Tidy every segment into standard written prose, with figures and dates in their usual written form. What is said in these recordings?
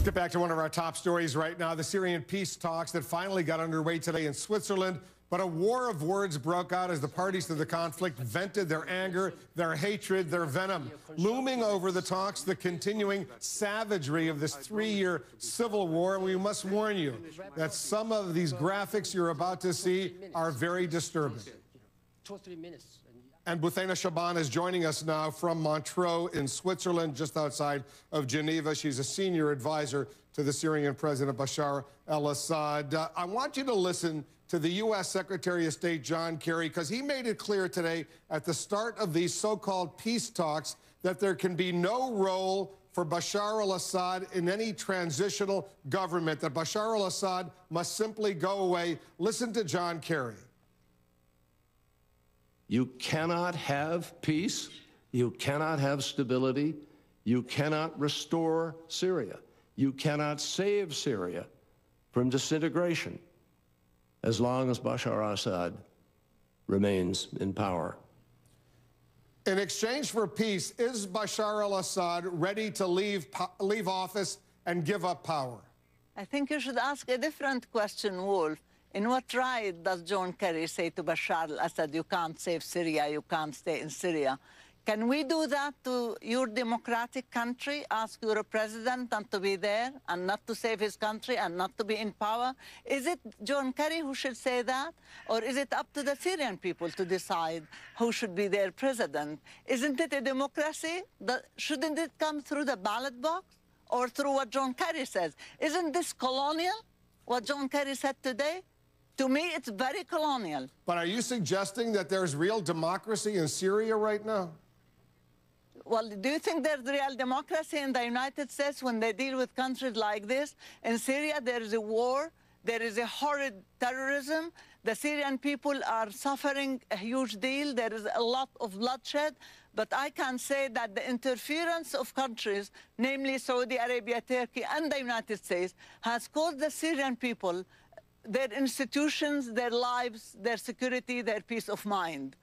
Let's get back to one of our top stories right now. The Syrian peace talks that finally got underway today in Switzerland. But a war of words broke out as the parties to the conflict vented their anger, their hatred, their venom. Looming over the talks, the continuing savagery of this 3-year civil war. And we must warn you that some of these graphics you're about to see are very disturbing. 2 or 3 minutes. And Bouthaina Shaaban is joining us now from Montreux in Switzerland, just outside of Geneva. She's a senior advisor to the Syrian President Bashar al-Assad. I want you to listen to the U.S. Secretary of State John Kerry, because he made it clear today at the start of these so-called peace talks that there can be no role for Bashar al-Assad in any transitional government, that Bashar al-Assad must simply go away. Listen to John Kerry. You cannot have peace, you cannot have stability, you cannot restore Syria, you cannot save Syria from disintegration as long as Bashar al-Assad remains in power. In exchange for peace, is Bashar al-Assad ready to leave office and give up power? I think you should ask a different question, Wolf. In what right does John Kerry say to Bashar al-Assad, you can't save Syria, you can't stay in Syria? Can we do that to your democratic country, ask your president not to be there and not to save his country and not to be in power? Is it John Kerry who should say that? Or is it up to the Syrian people to decide who should be their president? Isn't it a democracy? Shouldn't it come through the ballot box or through what John Kerry says? Isn't this colonial, what John Kerry said today? To me, it's very colonial. But are you suggesting that there's real democracy in Syria right now? Well, do you think there's real democracy in the United States when they deal with countries like this? In Syria, there is a war. There is a horrid terrorism. The Syrian people are suffering a huge deal. There is a lot of bloodshed. But I can say that the interference of countries, namely Saudi Arabia, Turkey, and the United States, has caused the Syrian people, their institutions, their lives, their security, their peace of mind.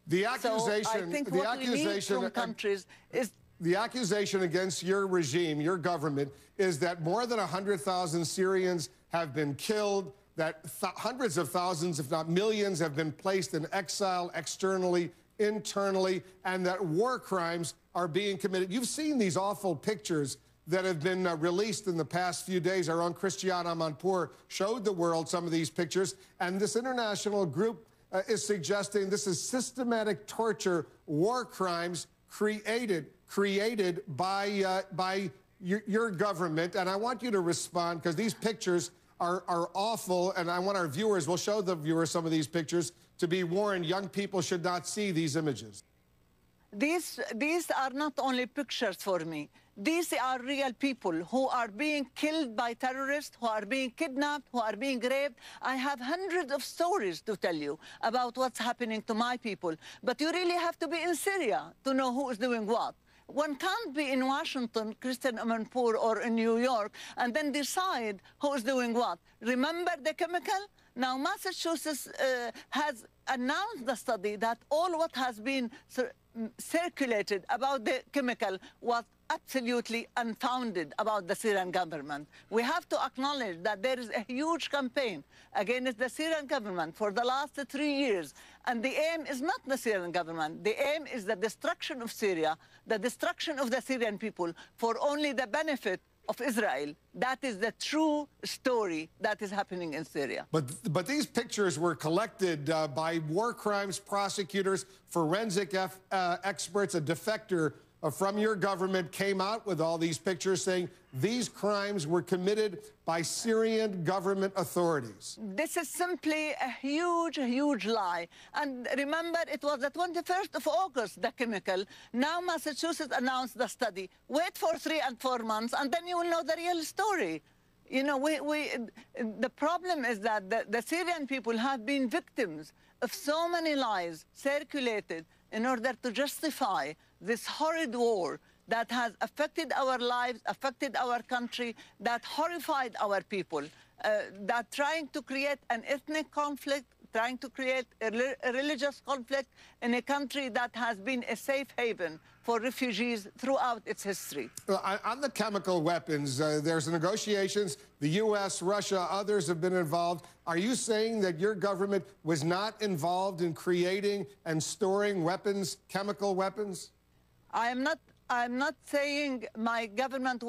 The accusation, so I think what we need from countries is... The accusation against your regime, your government, is that more than 100,000 Syrians have been killed, that hundreds of thousands, if not millions, have been placed in exile externally, internally, and that war crimes are being committed. You've seen these awful pictures that have been released in the past few days. Our own Christiane Amanpour showed the world some of these pictures, and this international group is suggesting this is systematic torture, war crimes created by your government. And I want you to respond, because these pictures are awful, and I want our viewers, we'll show the viewers some of these pictures, to be warned young people should not see these images. These are not only pictures for me. These are real people who are being killed by terrorists, who are being kidnapped, who are being raped. I have hundreds of stories to tell you about what's happening to my people. But you really have to be in Syria to know who is doing what. One can't be in Washington, Christiane Amanpour, or in New York, and then decide who is doing what. Remember the chemical? Now, Massachusetts has announced the study that all what has been circulated about the chemical was absolutely unfounded about the Syrian government. We have to acknowledge that there is a huge campaign against the Syrian government for the last 3 years. And the aim is not the Syrian government. The aim is the destruction of Syria, the destruction of the Syrian people for only the benefit of Israel. That is the true story that is happening in Syria. But these pictures were collected by war crimes prosecutors, forensic experts. A defector from your government came out with all these pictures saying these crimes were committed by Syrian government authorities. This is simply a huge lie. And remember, it was the 21st of August, the chemical. Now Massachusetts announced the study. Wait for 3 and 4 months, and then you will know the real story. You know, the problem is that the Syrian people have been victims of so many lies circulated in order to justify this horrid war that has affected our lives, affected our country, that horrified our people, that trying to create an ethnic conflict, trying to create a religious conflict in a country that has been a safe haven for refugees throughout its history. On the chemical weapons, there's negotiations. The U.S., Russia, others have been involved. Are you saying that your government was not involved in creating and storing weapons, chemical weapons? I'm not saying my government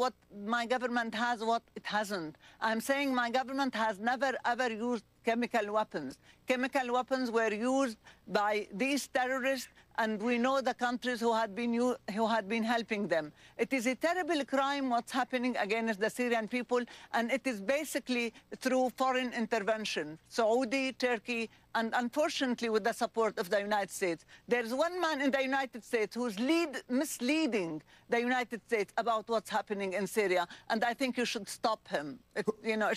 has what it hasn't. I'm saying my government has never ever used chemical weapons. Chemical weapons were used by these terrorists, and we know the countries who had been helping them. It is a terrible crime what's happening against the Syrian people, and it is basically through foreign intervention, Saudi, Turkey, and unfortunately with the support of the United States. There's one man in the United States who's misleading the United States about what's happening in Syria, and I think you should stop him. It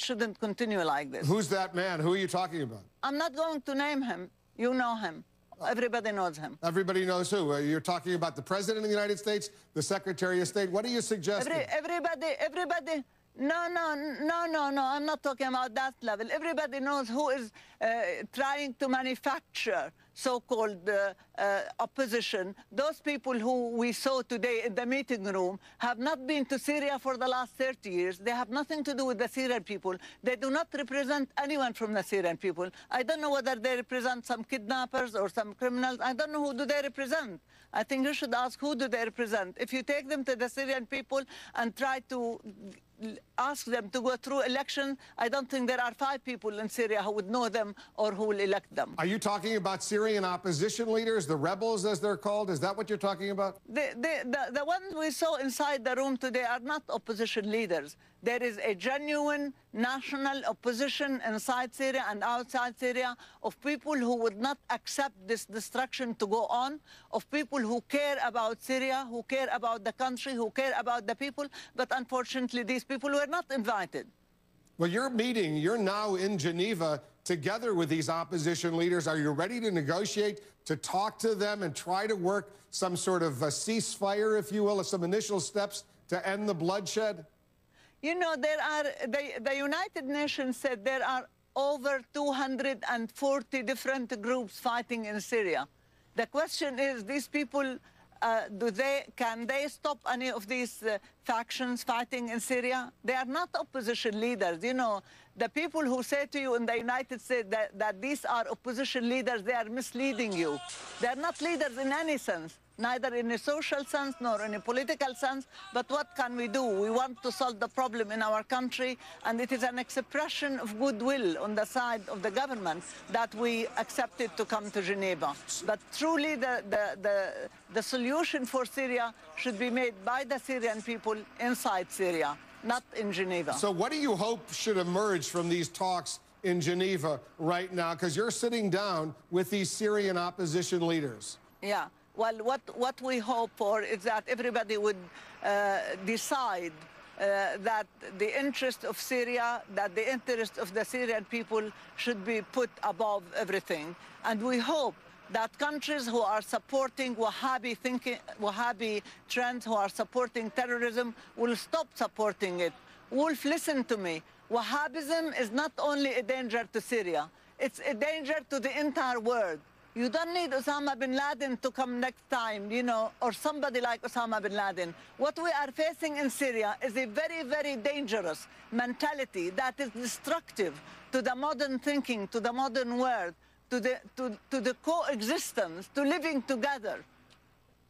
shouldn't continue like this. Who's that man? Who are you talking about? I'm not going to name him. You know him. Everybody knows him. Everybody knows who? You're talking about the President of the United States, the Secretary of State. What are you suggesting? Everybody. No, I'm not talking about that level. Everybody knows who is trying to manufacture so-called opposition. Those people who we saw today in the meeting room have not been to Syria for the last 30 years. They have nothing to do with the Syrian people. They do not represent anyone from the Syrian people. I don't know whether they represent some kidnappers or some criminals. I don't know who do they represent. I think you should ask who do they represent. If you take them to the Syrian people and try to ask them to go through elections, I don't think there are 5 people in Syria who would know them or who will elect them. Are you talking about Syrian opposition leaders, the rebels as they're called? Is that what you're talking about? The ones we saw inside the room today are not opposition leaders. There is a genuine national opposition inside Syria and outside Syria of people who would not accept this destruction to go on, of people who care about Syria, who care about the country, who care about the people, but unfortunately these people were not invited. Well, you're now in Geneva together with these opposition leaders. Are you ready to negotiate, to talk to them and try to work some sort of a ceasefire, if you will, or some initial steps to end the bloodshed? You know, the United Nations said there are over 240 different groups fighting in Syria. The question is, these people, can they stop any of these factions fighting in Syria? They are not opposition leaders. You know, the people who say to you in the United States that these are opposition leaders, they are misleading you. They are not leaders in any sense, neither in a social sense nor in a political sense. But what can we do? We want to solve the problem in our country, and it is an expression of goodwill on the side of the government that we accepted to come to Geneva. But truly, the solution for Syria should be made by the Syrian people inside Syria, not in Geneva. So what do you hope should emerge from these talks in Geneva right now? Because you're sitting down with these Syrian opposition leaders. Yeah. Well, what we hope for is that everybody would decide that the interest of Syria, that the interest of the Syrian people should be put above everything. And we hope that countries who are supporting Wahhabi thinking, Wahhabi trends, who are supporting terrorism, will stop supporting it. Wolf, listen to me. Wahhabism is not only a danger to Syria, it's a danger to the entire world. You don't need Osama bin Laden to come next time, you know, or somebody like Osama bin Laden. What we are facing in Syria is a very, very dangerous mentality that is destructive to the modern thinking, to the modern world, to the coexistence, to living together.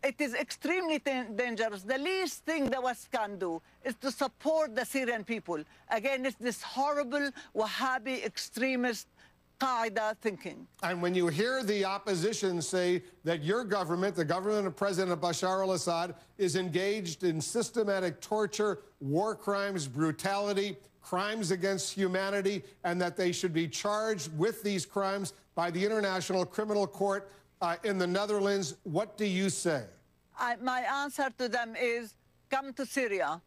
It is extremely dangerous. The least thing the West can do is to support the Syrian people against this horrible Wahhabi extremist Qaeda thinking. And when you hear the opposition say that your government, the government of President Bashar al-Assad, is engaged in systematic torture, war crimes, brutality, crimes against humanity, and that they should be charged with these crimes by the International Criminal Court in the Netherlands, what do you say? My answer to them is, come to Syria,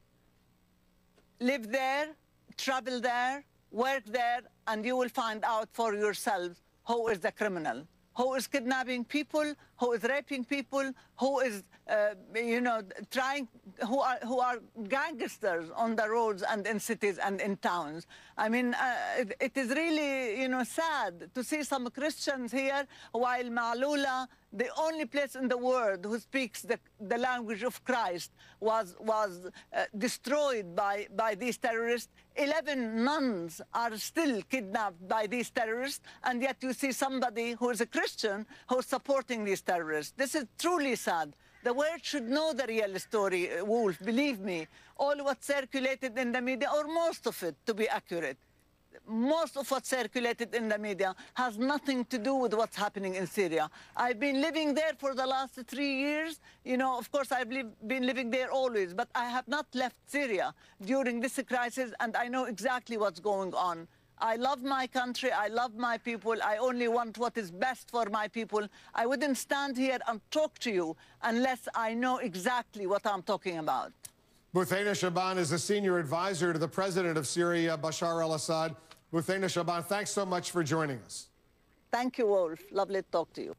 live there, travel there, work there, and you will find out for yourselves who is the criminal, who is kidnapping people, who is raping people, who is, who are gangsters on the roads and in cities and in towns. I mean, it is really, sad to see some Christians here, while Ma'lula, the only place in the world who speaks the language of Christ, was destroyed by these terrorists. 11 nuns are still kidnapped by these terrorists, and yet you see somebody who is a Christian who's supporting these terrorists. This is truly sad. The world should know the real story, Wolf, believe me. All what's circulated in the media, or most of it, to be accurate, most of what's circulated in the media has nothing to do with what's happening in Syria. I've been living there for the last 3 years. Of course, I've been living there always, but I have not left Syria during this crisis, and I know exactly what's going on. I love my country. I love my people. I only want what is best for my people. I wouldn't stand here and talk to you unless I know exactly what I'm talking about. Bouthaina Shaaban is a senior advisor to the president of Syria, Bashar al-Assad. Bouthaina Shaaban, thanks so much for joining us. Thank you, Wolf. Lovely to talk to you.